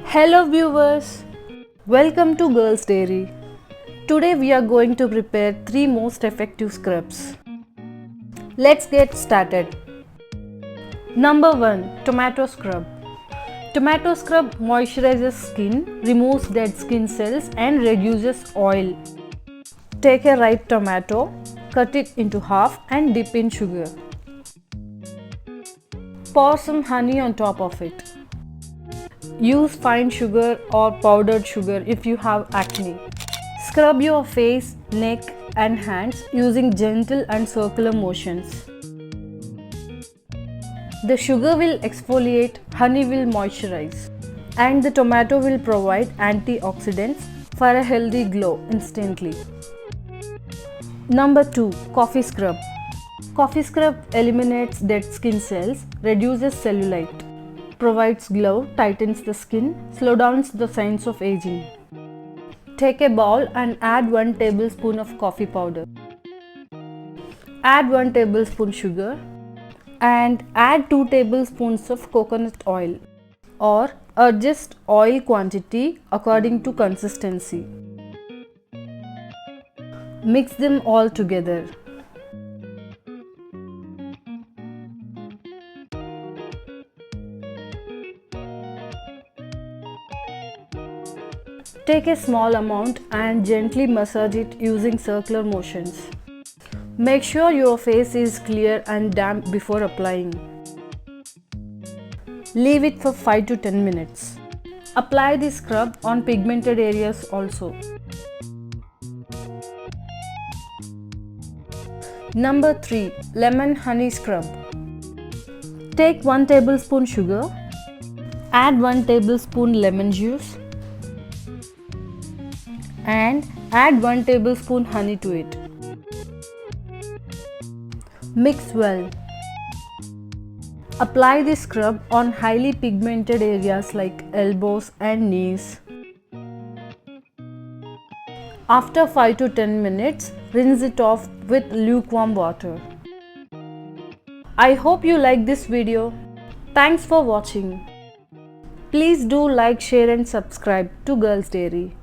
Hello viewers, welcome to Girls Dairy. Today we are going to prepare 3 most effective scrubs. Let's get started. Number 1. Tomato scrub. Tomato scrub moisturizes skin, removes dead skin cells and reduces oil. Take a ripe tomato, cut it into half and dip in sugar. Pour some honey on top of it. Use fine sugar or powdered sugar if you have acne. Scrub your face, neck and hands using gentle and circular motions. The sugar will exfoliate, honey will moisturize, and the tomato will provide antioxidants for a healthy glow instantly. Number 2. Coffee scrub. Coffee scrub eliminates dead skin cells, reduces cellulite, provides glow, tightens the skin, slows down the signs of aging. Take a bowl and add 1 tablespoon of coffee powder. Add 1 tablespoon sugar and add 2 tablespoons of coconut oil, or adjust oil quantity according to consistency. Mix them all together. Take a small amount and gently massage it using circular motions. Make sure your face is clear and damp before applying. Leave it for 5 to 10 minutes. Apply the scrub on pigmented areas also. Number 3. Lemon honey scrub. Take 1 tablespoon sugar, add 1 tablespoon lemon juice and add 1 tablespoon honey to it. Mix well. Apply the scrub on highly pigmented areas like elbows and knees. After 5 to 10 minutes, rinse it off with lukewarm water. I hope you like this video. Thanks for watching. Please do like, share and subscribe to Girls Dairy.